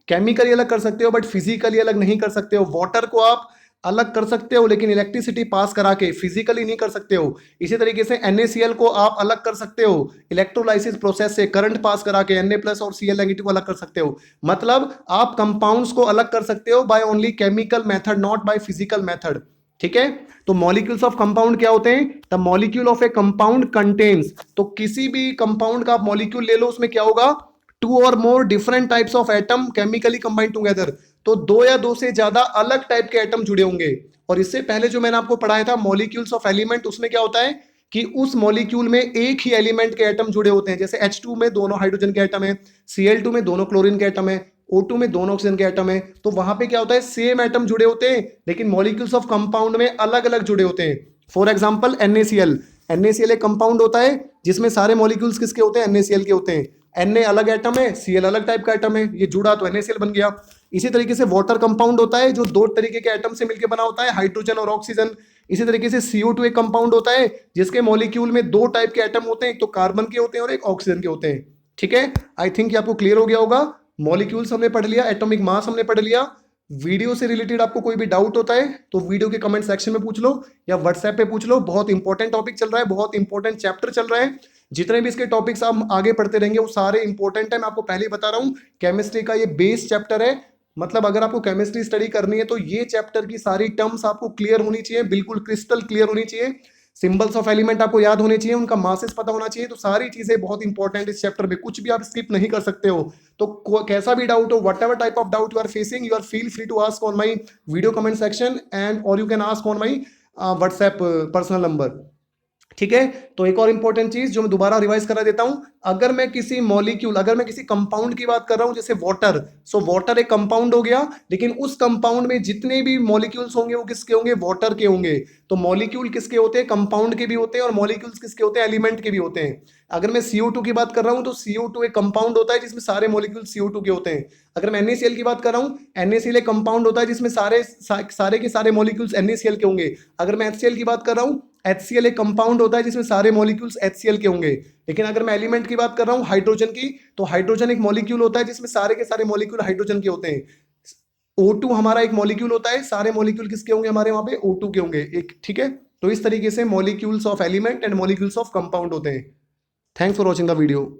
S1: केमिकली अलग कर सकते हो बट फिजिकली अलग नहीं कर सकते हो। वाटर को आप अलग कर सकते हो, लेकिन इलेक्ट्रिसिटी पास करा के, फिजिकली नहीं कर सकते हो। इसी तरीके से NaCl को आप अलग कर सकते हो इलेक्ट्रोलाइसिस प्रोसेस से, करंट पास करा के Na+ और Cl- को अलग कर सकते हो। मतलब आप कंपाउंड्स को अलग कर सकते हो by only chemical method, not by physical method. ठीक है। तो मॉलिक्यूल्स ऑफ कंपाउंड क्या होते हैं? The molecule of a compound contains. तो किसी भी कंपाउंड का आप मॉलिक्यूल ले लो, उसमें क्या होगा? टू और more different types of atom chemically combined together. तो दो या दो से ज्यादा अलग टाइप के एटम जुड़े होंगे। और इससे पहले जो मैंने आपको पढ़ाया था मॉलिक्यूल्स ऑफ एलिमेंट, उसमें क्या होता है कि उस मॉलिक्यूल में एक ही एलिमेंट के एटम जुड़े होते हैं। जैसे H2 में दोनों हाइड्रोजन के एटम है, Cl2 में दोनों क्लोरीन के एटम है, O2 में दोनों ऑक्सीजन के एटम है। तो वहां पे क्या होता है? सेम एटम जुड़े होते हैं, लेकिन मॉलिक्यूल्स ऑफ कंपाउंड में अलग अलग जुड़े होते हैं। For example NaCl। NaCl एक कंपाउंड होता है जिसमें सारे मॉलिक्यूल्स किसके होते हैं? NaCl के होते हैं। Na अलग एटम है, Cl अलग टाइप का एटम है, ये जुड़ा तो NaCl बन गया। इसी तरीके से वाटर कंपाउंड होता है जो दो तरीके के एटम से मिलकर बना होता है, हाइड्रोजन और ऑक्सीजन। इसी तरीके से CO2 एक कंपाउंड होता है जिसके मॉलिक्यूल में दो टाइप के एटम होते हैं, एक तो कार्बन के होते हैं और एक ऑक्सीजन के होते हैं। ठीक है। आई थिंक ये आपको क्लियर हो गया होगा। मॉलिक्यूल्स हमने पढ़ लिया, एटॉमिक मास हमने पढ़ लिया। वीडियो से रिलेटेड आपको कोई भी डाउट होता है तो वीडियो के कमेंट सेक्शन में पूछ लो या व्हाट्सएप पे पूछ लो। बहुत इंपॉर्टेंट टॉपिक चल रहा है, बहुत इंपॉर्टेंट चैप्टर चल रहा है। जितने भी इसके टॉपिक्स आप आगे पढ़ते रहेंगे वो सारे इंपॉर्टेंट है। मैं आपको पहले ही बता रहा हूँ, केमिस्ट्री का ये बेस चैप्टर है। मतलब अगर आपको केमिस्ट्री स्टडी करनी है तो ये चैप्टर की सारी टर्म्स आपको क्लियर होनी चाहिए, बिल्कुल क्रिस्टल क्लियर होनी चाहिए। सिंबल्स ऑफ एलिमेंट आपको याद होने चाहिए, उनका मासेस पता होना चाहिए। तो सारी चीजें बहुत इंपॉर्टेंट इस चैप्टर में, कुछ भी आप स्किप नहीं कर सकते हो। तो कैसा भी डाउट हो, whatever type of doubt you are facing, you are feel free to ask on my video comment section and और you can ask on my WhatsApp personal number. ठीक है। तो एक और इंपॉर्टेंट चीज जो मैं दोबारा रिवाइज करा देता हूं, अगर मैं किसी मॉलिक्यूल, अगर मैं किसी कंपाउंड की बात कर रहा हूं जैसे वाटर, सो वाटर एक कंपाउंड हो गया, लेकिन उस कंपाउंड में जितने भी मॉलिक्यूल्स होंगे वो किसके होंगे? वाटर के होंगे। तो मॉलिक्यूल किसके होते हैं? कंपाउंड के भी होते हैं, और मॉलिक्यूल्स किसके होते हैं? एलिमेंट के भी होते हैं। अगर मैं CO2 की बात कर रहा हूं तो CO2 एक कंपाउंड होता है जिसमें सारे मॉलिक्यूल CO2 के होते हैं। अगर मैं NaCl की बात कर रहा हूं, NaCl एक कंपाउंड होता है जिसमें सारे के सारे मॉलिक्यूल्स NaCl के होंगे। अगर मैं HCl की बात कर रहा हूं, HCl एक कंपाउंड होता है जिसमें सारे मॉलिक्यूल्स HCl के होंगे। लेकिन अगर मैं एलिमेंट की बात कर रहा हूं, हाइड्रोजन की, तो हाइड्रोजन एक मॉलिक्यूल होता है जिसमें सारे के सारे मॉलिक्यूल हाइड्रोजन के होते हैं। O2 हमारा एक मॉलिक्यूल होता है, सारे मॉलिक्यूल किसके होंगे? हमारे वहां पे O2 के होंगे एक। ठीक है। तो इस तरीके से molecules of element and molecules of compound होते हैं। Thanks for watching the video.